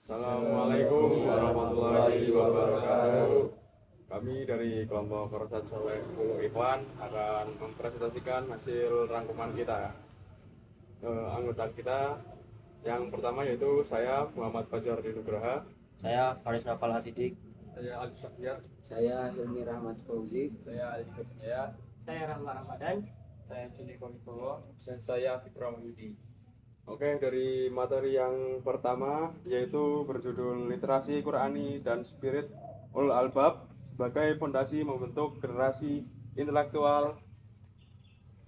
Assalamualaikum warahmatullahi wabarakatuh. Kami dari kelompok Korosat Soleh Ulu Ikhwan akan mempresentasikan hasil rangkuman kita. Anggota kita yang pertama yaitu saya Muhammad Fajar Dinugraha. Saya Faris Nafal Hasidik. Saya Ali Syafiar. Saya Hilmi Rahmat Fauzi. Saya Ali Kurnia. Saya Rahmat Ramadan. Saya Juni Komitowo. Dan saya Fikram Yudi. Oke, dari materi yang pertama yaitu berjudul Literasi Qur'ani dan Spirit Ulul Albab sebagai fondasi membentuk generasi intelektual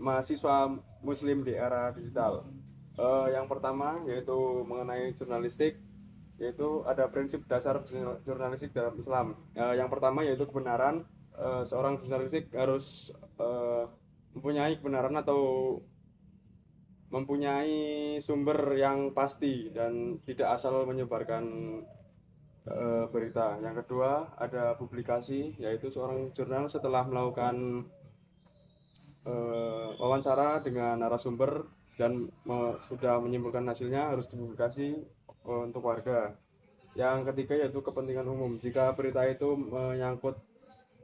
mahasiswa muslim di era digital. Yang pertama yaitu mengenai jurnalistik, yaitu ada prinsip dasar jurnalistik dalam Islam. Yang pertama yaitu kebenaran. Seorang jurnalistik harus mempunyai kebenaran atau mempunyai sumber yang pasti dan tidak asal menyebarkan berita. Yang kedua ada publikasi, yaitu seorang jurnal setelah melakukan wawancara dengan narasumber dan sudah menyimpulkan hasilnya harus dipublikasi untuk warga. Yang ketiga yaitu kepentingan umum. Jika berita itu menyangkut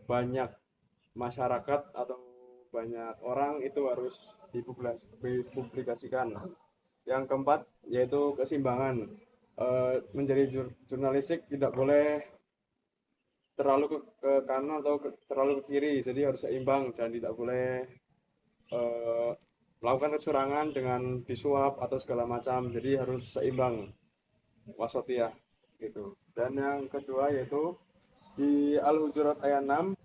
banyak masyarakat atau banyak orang, itu harus dipublikasikan. Yang keempat yaitu keseimbangan. Menjadi jurnalistik tidak boleh terlalu ke kanan atau terlalu ke kiri, jadi harus seimbang dan tidak boleh melakukan kecurangan dengan disuap atau segala macam, jadi harus seimbang, wasatiyah gitu. Dan yang kedua yaitu di Al-Hujurat ayat 6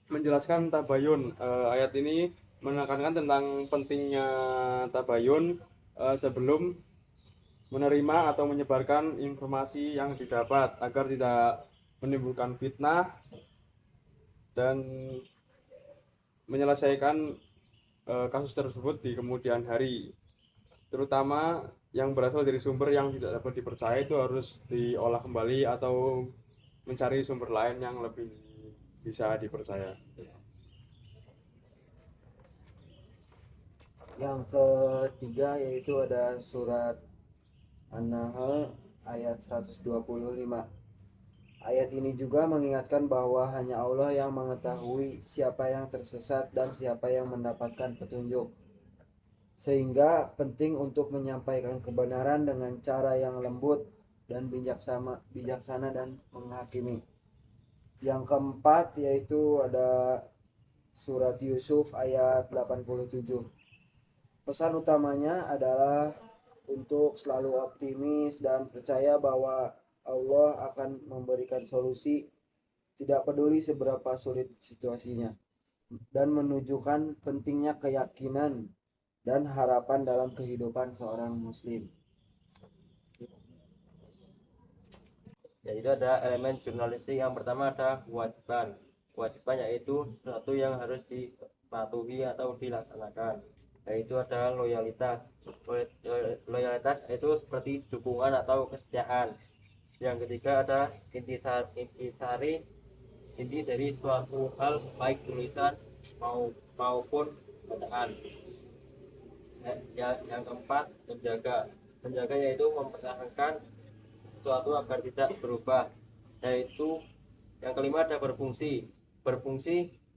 menjelaskan tabayun. Ayat ini menekankan tentang pentingnya tabayun sebelum menerima atau menyebarkan informasi yang didapat agar tidak menimbulkan fitnah dan menyelesaikan kasus tersebut di kemudian hari. Terutama yang berasal dari sumber yang tidak dapat dipercaya itu harus diolah kembali atau mencari sumber lain yang lebih bisa dipercaya. Yang ketiga yaitu ada surat An-Nahl ayat 125. Ayat ini juga mengingatkan bahwa hanya Allah yang mengetahui siapa yang tersesat dan siapa yang mendapatkan petunjuk. Sehingga penting untuk menyampaikan kebenaran dengan cara yang lembut dan bijaksana dan menghakimi. Yang keempat yaitu ada surat Yusuf ayat 87. Pesan utamanya adalah untuk selalu optimis dan percaya bahwa Allah akan memberikan solusi, tidak peduli seberapa sulit situasinya, dan menunjukkan pentingnya keyakinan dan harapan dalam kehidupan seorang muslim. Yaitu ada elemen jurnalistik. Yang pertama ada kewajiban. Kewajiban yaitu sesuatu yang harus dipatuhi atau dilaksanakan. Yaitu ada loyalitas. Loyalitas itu seperti dukungan atau kesetiaan. Yang ketiga ada intisari, inti dari suatu hal baik tulisan maupun bacaan. Yang keempat menjaga yaitu mempertahankan sesuatu agar tidak berubah. Yaitu yang kelima ada berfungsi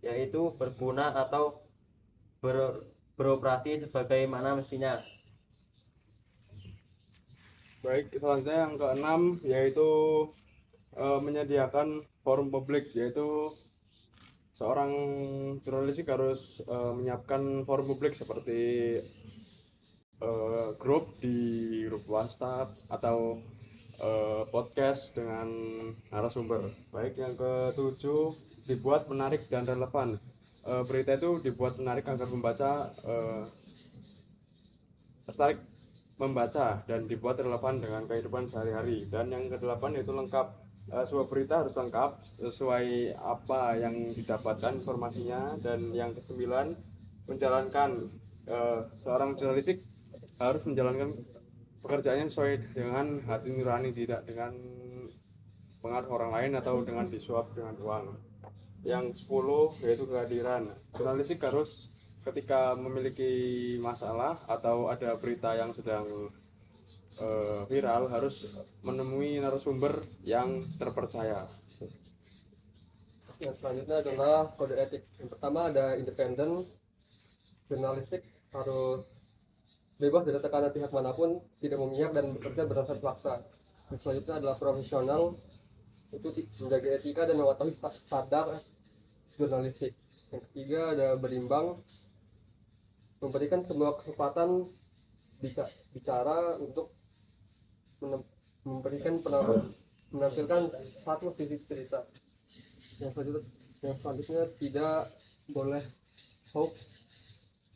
yaitu berguna atau beroperasi sebagaimana mestinya. Baik, selanjutnya yang keenam yaitu menyediakan forum publik, yaitu seorang jurnalistik harus menyiapkan forum publik seperti grup di grup WhatsApp atau podcast dengan narasumber. Baik, yang ketujuh dibuat menarik dan relevan. Berita itu dibuat menarik agar pembaca tertarik membaca dan dibuat relevan dengan kehidupan sehari-hari. Dan yang kedelapan yaitu lengkap. Sebuah berita harus lengkap sesuai apa yang didapatkan informasinya. Dan yang kesembilan menjalankan, seorang jurnalistik harus menjalankan pekerjaannya sesuai dengan hati nurani, tidak dengan pengaruh orang lain atau dengan disuap dengan uang. Yang 10 yaitu kehadiran. Jurnalistik harus ketika memiliki masalah atau ada berita yang sedang viral harus menemui narasumber yang terpercaya. Yang selanjutnya adalah kode etik. Yang pertama ada independen, jurnalistik harus bebas dari tekanan pihak manapun, tidak memihak dan bekerja berdasarkan fakta. Yang selanjutnya adalah profesional, itu menjaga etika dan mematuhi standar jurnalistik. Yang ketiga ada berimbang, memberikan semua kesempatan bicara untuk memberikan menampilkan satu sisi cerita. Yang selanjutnya tidak boleh hoax,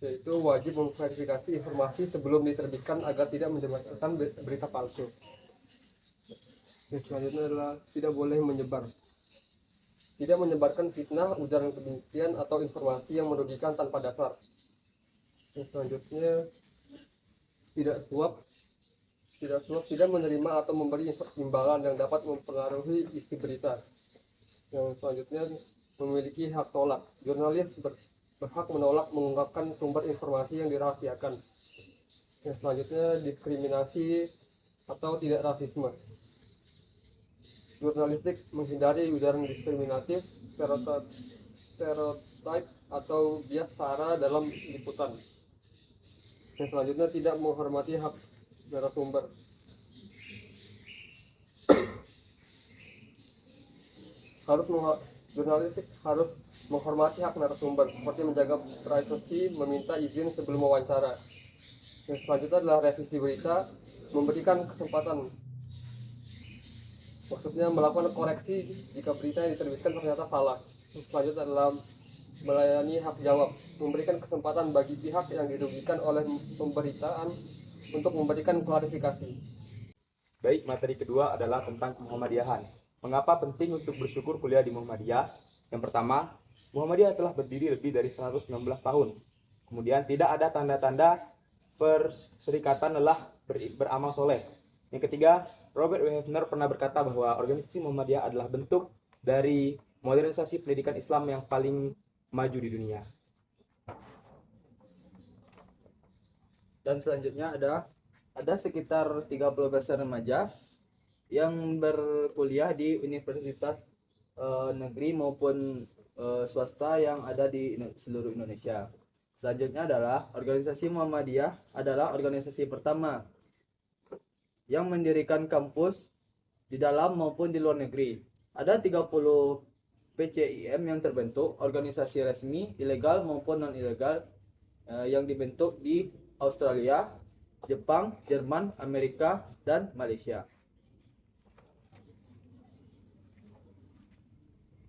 yaitu wajib memverifikasi informasi sebelum diterbitkan agar tidak menyebarkan berita palsu. Yang selanjutnya adalah tidak boleh tidak menyebarkan fitnah, ujaran kebencian atau informasi yang merugikan tanpa dasar. Yang selanjutnya tidak suap, tidak menerima atau memberi imbalan yang dapat mempengaruhi isi berita. Yang selanjutnya memiliki hak tolak. Jurnalis berhak menolak mengungkapkan sumber informasi yang dirahasiakan. Yang selanjutnya diskriminasi atau tidak rasisme. Jurnalistik menghindari ujaran diskriminatif, stereotip atau bias sara dalam liputan. Yang selanjutnya tidak menghormati hak narasumber. Jurnalistik harus menghormati hak narasumber, seperti menjaga privasi, meminta izin sebelum wawancara. Yang selanjutnya adalah revisi berita, memberikan kesempatan, maksudnya melakukan koreksi jika berita yang diterbitkan ternyata salah. Yang selanjutnya adalah melayani hak jawab, memberikan kesempatan bagi pihak yang dirugikan oleh pemberitaan untuk memberikan klarifikasi. Baik, materi kedua adalah tentang Muhammadiyahan. Mengapa penting untuk bersyukur kuliah di Muhammadiyah? Yang pertama, Muhammadiyah telah berdiri lebih dari 116 tahun. Kemudian tidak ada tanda-tanda perserikatan lelah beramal soleh. Yang ketiga, Robert W. Hefner pernah berkata bahwa organisasi Muhammadiyah adalah bentuk dari modernisasi pendidikan Islam yang paling maju di dunia. Dan selanjutnya ada sekitar 30% remaja yang berkuliah di universitas negeri maupun swasta yang ada di seluruh Indonesia. Selanjutnya adalah organisasi Muhammadiyah adalah organisasi pertama yang mendirikan kampus di dalam maupun di luar negeri. Ada 30 PCIM yang terbentuk, organisasi resmi, ilegal maupun non-ilegal, yang dibentuk di Australia, Jepang, Jerman, Amerika, dan Malaysia.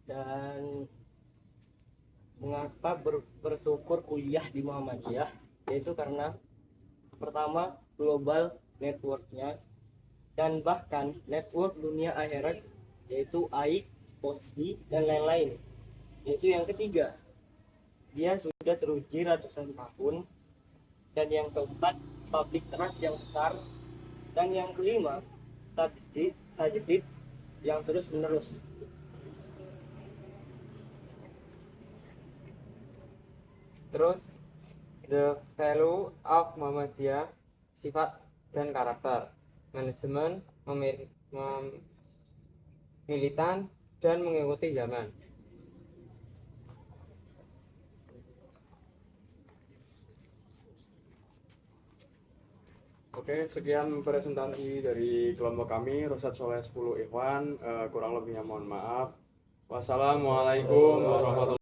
Dan mengapa bersyukur kuliah di Muhammadiyah, yaitu karena pertama global networknya dan bahkan network dunia akhirat, yaitu AIK, POSDI, dan lain-lain. Yaitu yang ketiga, dia sudah teruji ratusan tahun. Dan yang keempat, public trust yang besar. Dan yang kelima, tajdid yang terus menerus. Terus the value of Muhammadiyah, sifat dan karakter, manajemen, militan, dan mengikuti zaman. Oke, sekian presentasi dari kelompok kami, Rosat Soleh 10 Ikhwan. Kurang lebihnya mohon maaf. Wassalamualaikum warahmatullahi wabarakatuh.